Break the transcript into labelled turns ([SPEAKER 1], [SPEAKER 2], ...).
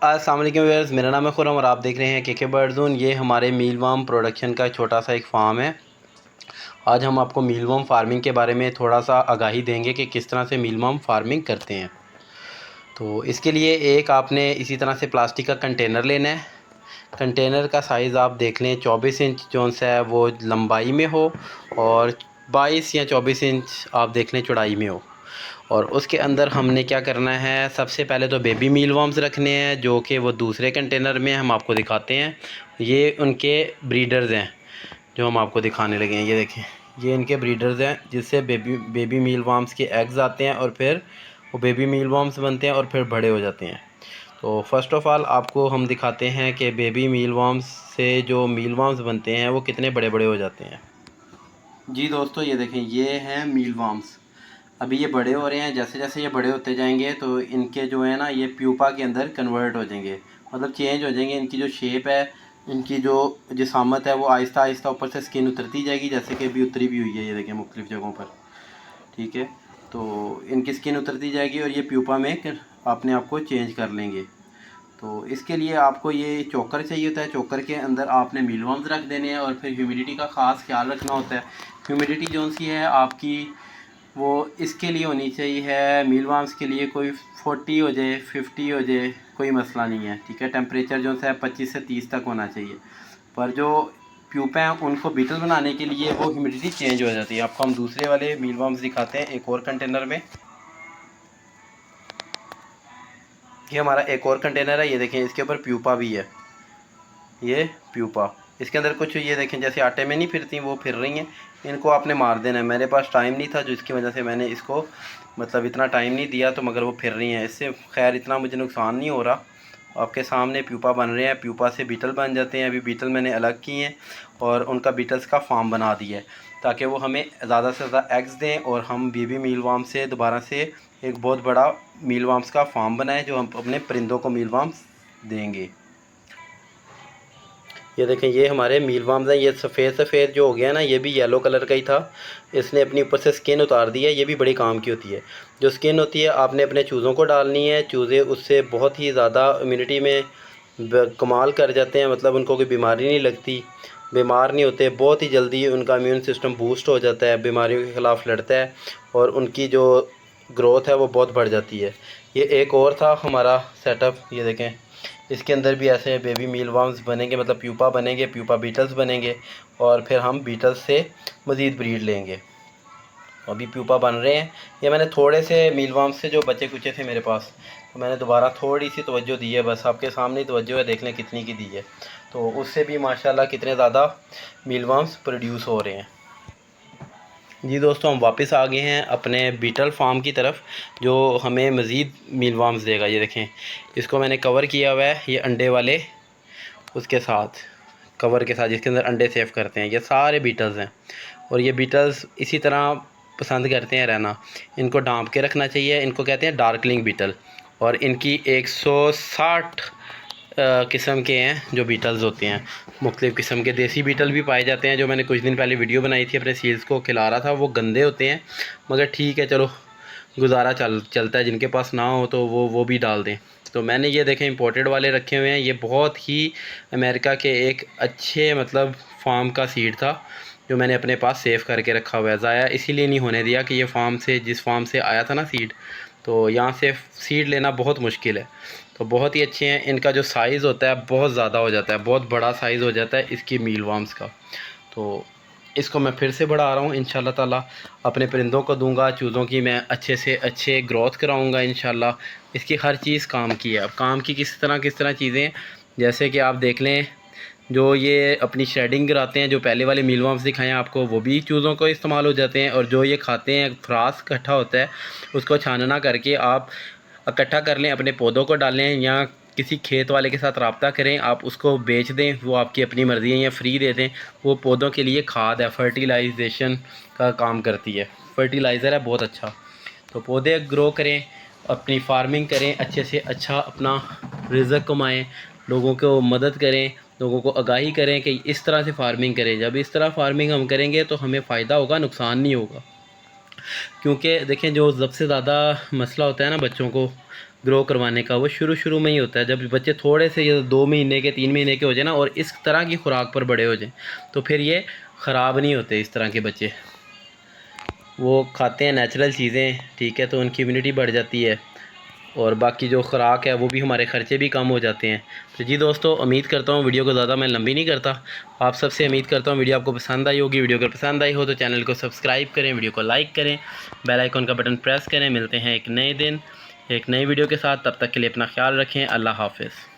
[SPEAKER 1] अस्सलाम वालेकुम व्यूअर्स, मेरा नाम है खुरम और आप देख रहे हैं के बर्ड ज़ोन। ये हमारे मीलवर्म प्रोडक्शन का छोटा सा एक फार्म है। आज हम आपको मीलवर्म फार्मिंग के बारे में थोड़ा सा आगाही देंगे कि किस तरह से मीलवर्म फार्मिंग करते हैं। तो इसके लिए एक आपने इसी तरह से प्लास्टिक का कंटेनर लेना है। कंटेनर का साइज़ आप देख लें 24 इंच जोन सा है वो लंबाई में हो और 22 या 24 इंच आप देख लें चौड़ाई में हो। और उसके अंदर हमने क्या करना है, सबसे पहले तो बेबी मीलवर्म्स रखने हैं जो कि वो दूसरे कंटेनर में हम आपको दिखाते हैं। ये उनके ब्रीडर्स हैं जो हम आपको दिखाने लगे हैं। ये देखें, ये इनके ब्रीडर्स हैं जिससे बेबी मीलवर्म्स के एग्स आते हैं और फिर वो बेबी मीलवर्म्स बनते हैं और फिर बड़े हो जाते हैं। तो फ़र्स्ट ऑफ़ ऑल आपको हम दिखाते हैं कि बेबी मीलवर्म्स से जो मीलवर्म्स बनते हैं वो कितने बड़े बड़े हो जाते हैं। जी दोस्तों, ये देखें, ये हैं मीलवर्म्स। अभी ये बड़े हो रहे हैं। जैसे जैसे ये बड़े होते जाएंगे तो इनके जो है ना, ये प्यूपा के अंदर कन्वर्ट हो जाएंगे, मतलब चेंज हो जाएंगे। इनकी जो शेप है, इनकी जो जिसामत है वो आहिस्ता आहिस्ता ऊपर से स्किन उतरती जाएगी, जैसे कि अभी उतरी भी हुई है। ये देखें मुख्तलिफ़ जगहों पर, ठीक है। तो इनकी स्किन उतरती जाएगी और ये प्यूपा में अपने आप को चेंज कर लेंगे। तो इसके लिए आपको ये चोकर चाहिए होता है। चोकर के अंदर आपने मीलवर्म्स रख देने हैं और फिर ह्यूमिडिटी का ख़ास ख्याल रखना होता है। ह्यूमिडिटी जो सी है आपकी, वो इसके लिए होनी चाहिए है, मीलवर्म्स के लिए कोई 40 हो जाए, 50 हो जाए, कोई मसला नहीं है, ठीक है। टेम्परेचर जो है 25 से 30 तक होना चाहिए। पर जो प्यूपा हैं उनको बीटल बनाने के लिए वो ह्यूमिडिटी चेंज हो जाती है। आपको हम दूसरे वाले मीलवर्म्स दिखाते हैं एक और कंटेनर में। ये हमारा एक और कंटेनर है। ये देखें, इसके ऊपर प्यूपा भी है। ये प्यूपा, इसके अंदर कुछ ये देखें जैसे आटे में नहीं फिरती, वो फिर रही हैं। इनको आपने मार देना है। मेरे पास टाइम नहीं था, जो इसकी वजह से मैंने इसको मतलब इतना टाइम नहीं दिया, तो मगर वो फिर रही हैं। इससे खैर इतना मुझे नुकसान नहीं हो रहा। आपके सामने प्यूपा बन रहे हैं, प्यूपा से बीटल बन जाते हैं। अभी बीटल मैंने अलग किए हैं और उनका बीटल्स का फार्म बना दिया है ताकि वो हमें ज़्यादा से ज़्यादा एग्स दें और हम बेबी मीलवर्म से दोबारा से एक बहुत बड़ा मीलवर्म्स का फार्म बनाएं जो हम अपने परिंदों को मीलवर्म्स देंगे। ये देखें, ये हमारे मीलवर्म्स हैं। ये सफ़ेद सफ़ेद जो हो गया ना, ये भी येलो कलर का ही था। इसने अपनी ऊपर से स्किन उतार दी है। ये भी बड़ी काम की होती है। जो स्किन होती है आपने अपने चूज़ों को डालनी है। चूज़े उससे बहुत ही ज़्यादा इम्यूनिटी में कमाल कर जाते हैं, मतलब उनको कोई बीमारी नहीं लगती, बीमार नहीं होते। बहुत ही जल्दी उनका इम्यून सिस्टम बूस्ट हो जाता है, बीमारियों के ख़िलाफ़ लड़ता है और उनकी जो ग्रोथ है वो बहुत बढ़ जाती है। ये एक और था हमारा सेटअप। ये देखें, इसके अंदर भी ऐसे बेबी मीलवर्म्स बनेंगे, मतलब प्यूपा बनेंगे, प्यूपा बीटल्स बनेंगे और फिर हम बीटल्स से मज़ीद ब्रीड लेंगे। अभी प्यूपा बन रहे हैं। ये मैंने थोड़े से मीलवर्म्स से जो बचे कुचे थे मेरे पास, तो मैंने दोबारा थोड़ी सी तवज्जो दी है। बस आपके सामने ही तवज्जो है, देख लें कितनी की दी है। तो उससे भी माशाल्लाह कितने ज़्यादा मीलवर्म्स प्रोड्यूस हो रहे हैं। जी दोस्तों, हम वापस आ गए हैं अपने बीटल फार्म की तरफ जो हमें मज़ीद मीलवर्म्स देगा। ये देखें, इसको मैंने कवर किया हुआ है, ये अंडे वाले उसके साथ, कवर के साथ, जिसके अंदर अंडे सेव करते हैं। ये सारे बीटल्स हैं और ये बीटल्स इसी तरह पसंद करते हैं रहना। इनको ढाँप के रखना चाहिए। इनको कहते हैं डार्कलिंग बीटल और इनकी 160 किस्म के हैं जो बीटल्स होते हैं। मुख्तलिफ़ किस्म के देसी बीटल भी पाए जाते हैं। जो मैंने कुछ दिन पहले वीडियो बनाई थी अपने सील्स को खिला रहा था, वो गंदे होते हैं, मगर ठीक है, चलो गुजारा चलता है। जिनके पास ना हो तो वो भी डाल दें। तो मैंने ये देखें इंपोर्टेड वाले रखे हुए हैं। ये बहुत ही अमेरिका के एक अच्छे मतलब फार्म का सीड था जो मैंने अपने पास सेव करके रखा हुआ है। ज़ाया इसीलिए नहीं होने दिया कि ये फार्म से, जिस फार्म से आया था ना सीड, तो यहाँ से सीड लेना बहुत मुश्किल है। तो बहुत ही अच्छे हैं। इनका जो साइज़ होता है बहुत ज़्यादा हो जाता है, बहुत बड़ा साइज़ हो जाता है इसकी मीलवर्म्स का। तो इसको मैं फिर से बढ़ा रहा हूँ इंशाल्लाह ताला। अपने परिंदों को दूंगा, चूज़ों की मैं अच्छे से अच्छे ग्रोथ कराऊंगा इंशाल्लाह। इसकी हर चीज़ काम की है। अब काम की किस तरह चीज़ें, जैसे कि आप देख लें, जो ये अपनी शेडिंग कराते हैं, जो पहले वाले मीलवर्म्स दिखाएं आपको, वो भी चूज़ों को इस्तेमाल हो जाते हैं। और जो ये खाते हैं, फ्रास इकट्ठा होता है, उसको छानना करके आप इकट्ठा कर लें, अपने पौधों को डालें या किसी खेत वाले के साथ रब्ता करें, आप उसको बेच दें, वो आपकी अपनी मर्ज़ी है, या फ्री दे दें। वो पौधों के लिए खाद है, फर्टिलाइजेशन का काम करती है, फर्टिलाइज़र है बहुत अच्छा। तो पौधे ग्रो करें, अपनी फार्मिंग करें, अच्छे से अच्छा अपना रिज़्क़ कमाएं, लोगों को मदद करें, लोगों को आगाही करें कि इस तरह से फार्मिंग करें। जब इस तरह फार्मिंग हम करेंगे तो हमें फ़ायदा होगा, नुकसान नहीं होगा। क्योंकि देखें, जो सबसे ज़्यादा मसला होता है ना बच्चों को, ग्रो करवाने का वो शुरू में ही होता है। जब बच्चे थोड़े से ये 2 महीने के 3 महीने के हो जाए ना और इस तरह की खुराक पर बड़े हो जाएं तो फिर ये ख़राब नहीं होते। इस तरह के बच्चे वो खाते हैं नेचुरल चीज़ें, ठीक है, तो उनकी इम्यूनिटी बढ़ जाती है और बाकी जो ख़ुराक है वो भी, हमारे ख़र्चे भी कम हो जाते हैं। तो जी दोस्तों, उम्मीद करता हूँ वीडियो को ज़्यादा मैं लंबी नहीं करता। आप सबसे उम्मीद करता हूँ वीडियो आपको पसंद आई होगी। वीडियो अगर पसंद आई हो तो चैनल को सब्सक्राइब करें, वीडियो को लाइक करें, बेल आइकन का बटन प्रेस करें। मिलते हैं एक नए दिन एक नई वीडियो के साथ, तब तक के लिए अपना ख्याल रखें। अल्लाह हाफ़िज़।